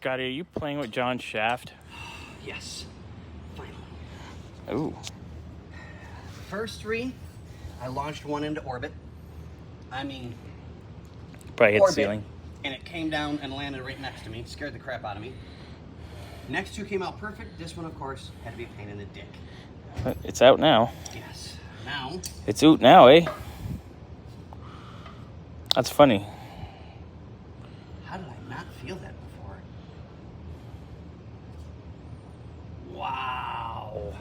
Scotty, are you playing with John's shaft? Yes, finally. Ooh. First three, I launched one into orbit. Probably hit the ceiling. And it came down and landed right next to me. Scared the crap out of me. Next two came out perfect. This one, of course, had to be a pain in the dick. But it's out now. Yes. Now. It's out now, eh? That's funny. How did I not feel that before? Wow.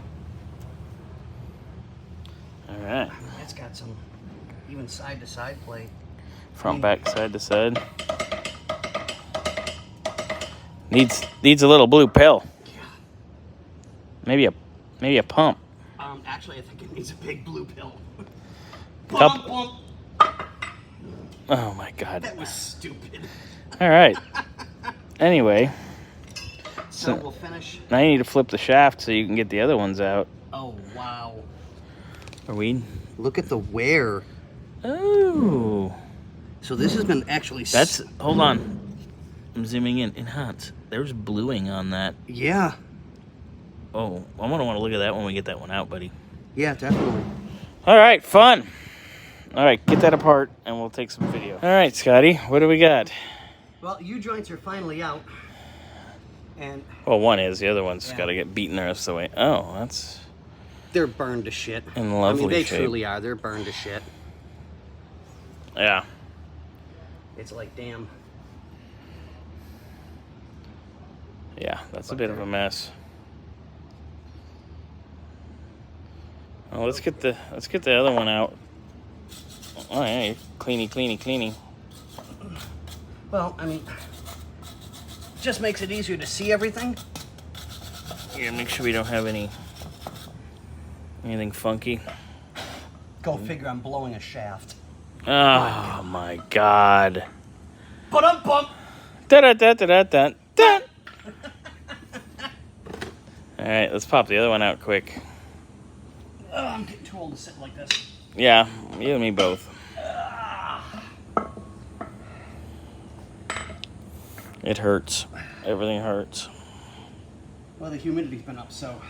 All right. It's got some even side-to-side play. Front, back, side to side. Needs a little blue pill. Yeah. Maybe a pump. Actually, I think it needs a big blue pill. Couple. Bump. Oh my God. That was stupid. All right. Anyway. So we'll finish. Now you need to flip the shaft so you can get the other ones out. Oh, wow. Are we? Look at the wear. Oh. So this has been actually... Hold on. I'm zooming in. Enhance. There's bluing on that. Yeah. Oh, I'm going to want to look at that when we get that one out, buddy. Yeah, definitely. All right, fun. All right, get that apart, and we'll take some video. All right, Scotty, what do we got? Well, U-joints are finally out. And... Well, one is. The other one's got to get beaten the rest of the way. Oh, that's... They're burned to shit. In lovely they shape. truly are. They're burned to shit. Yeah. It's like, damn. Yeah, that's a bit of a mess. Well, let's get the other one out. Oh yeah, you're cleany. Well, just makes it easier to see everything. Here, make sure we don't have anything funky. Go figure, I'm blowing a shaft. Oh my God. Ba-dum-bum. Da-da-da-da-da-da. All right, let's pop the other one out quick. Oh, I'm getting too old to sit like this. Yeah, you and me both. It hurts. Everything hurts. Well, the humidity's been up, so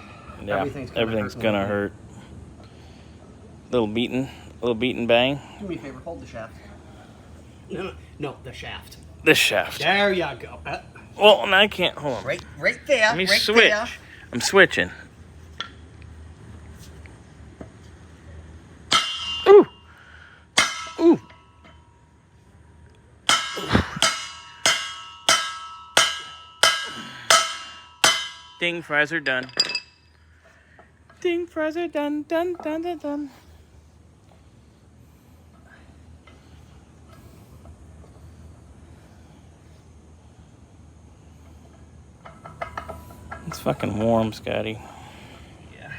yeah, everything's gonna hurt. Little beaten bang. Do me a favor, hold the shaft. No, the shaft. This shaft. There you go. Well, and I can't. Hold on. Right there. Let me right switch. There. I'm switching. Ooh. Ooh. Ding, fries are done. Ding, fries are done. Done. It's fucking warm, Scotty. Yeah.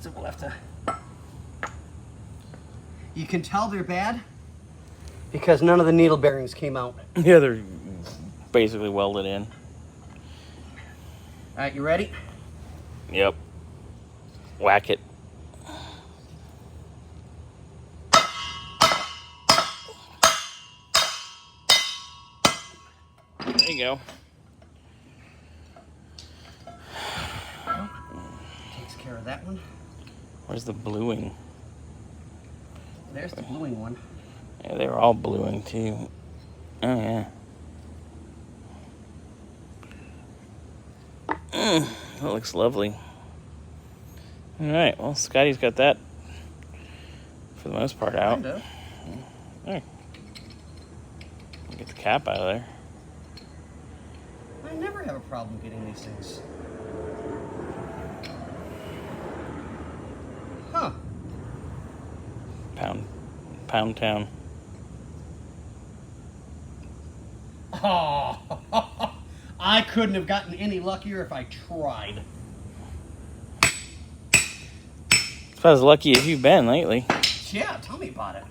So we'll have to... You can tell they're bad because none of the needle bearings came out. Yeah, they're basically welded in. All right, you ready? Yep. Whack it. There you go. Takes care of that one. Where's the bluing? There's the bluing one. Yeah, they were all bluing too. Oh yeah. That looks lovely. All right, well, Scotty's got that for the most part out. Kinda. There. Get the cap out of there. I never have a problem getting these things. Huh. Pound town. Oh, I couldn't have gotten any luckier if I tried. It's about as lucky as you've been lately. Yeah, tell me about it.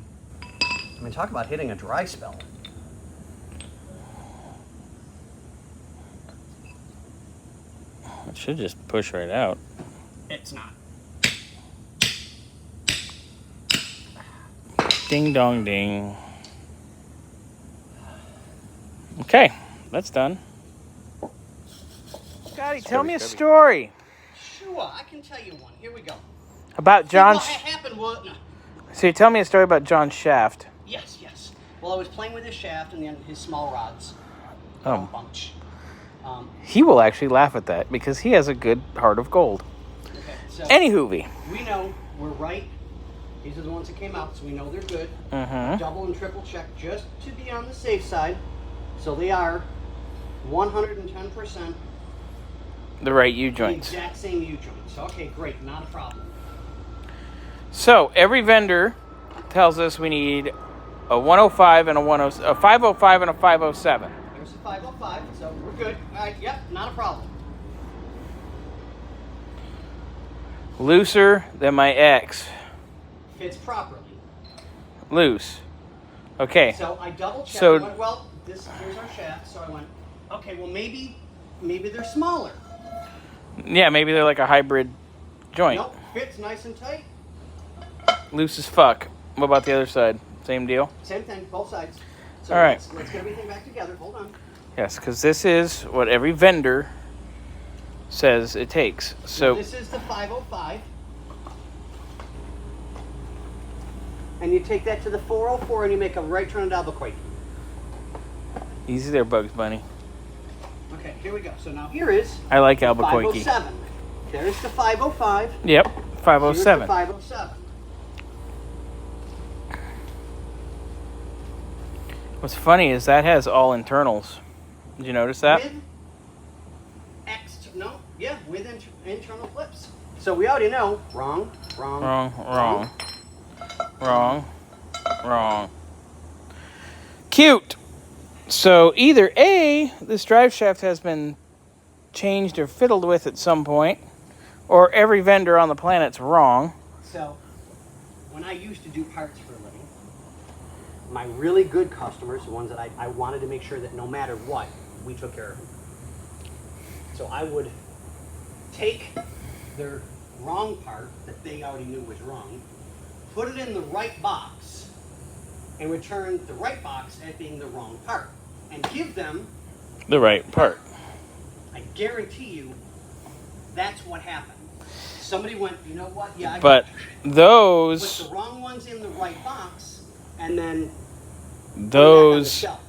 Talk about hitting a dry spell. It should just push right out. It's not. Ding dong ding. Okay, that's done. Scotty, tell me a story Sure, I can tell you one. Here we go. about John. What happened was... No. So you tell me a story about John's shaft. Yes. Well, I was playing with his shaft and then his small rods. Oh. Bunch. He will actually laugh at that because he has a good heart of gold. Okay, so Anywho, we know we're right. These are the ones that came out, so we know they're good. Mm-hmm. Double and triple check just to be on the safe side. So they are 110% the right U the joints. exact same U joints. Okay, great, not a problem. So every vendor tells us we need a 105 and a 107, a 505 and a 507. There's the 505, so we're good. All right, yep, not a problem. Looser than my X. Fits properly. Loose. Okay. So I double checked. So- I went, well, here's our shaft. So I went, okay, well maybe they're smaller. Yeah, maybe they're like a hybrid joint. Nope, fits nice and tight. Loose as fuck. What about the other side? Same deal? Same thing, both sides. So All right. let's get everything back together. Hold on. Yes, because this is what every vendor says it takes. So Now, this is the 505. And you take that to the 404 and you make a right turn into Albuquerque. easy there, Bugs Bunny. Okay, here we go. So now here is I like Albuquerque. 507. There's the 505. Yep, Here's the 507. 507. What's funny is that has all internals. Did you notice that? With internal flips. So we already know wrong. Cute. So either A, this drive shaft has been changed or fiddled with at some point, or every vendor on the planet's wrong. So when I used to do parts for a living, my really good customers, the ones that I wanted to make sure that no matter what, we took care of them. So I would take their wrong part that they already knew was wrong, put it in the right box, and return the right box as being the wrong part, and give them The right part. I guarantee you that's what happened. Somebody went, you know what? Yeah, I But put those the wrong ones in the right box, and then put it back on the those shelf.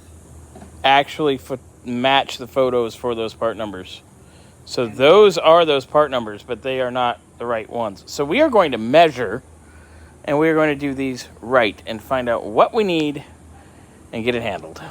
actually match the photos for those part numbers. So those are those part numbers, but they are not the right ones. So we are going to measure, and we are going to do these right and find out what we need and get it handled.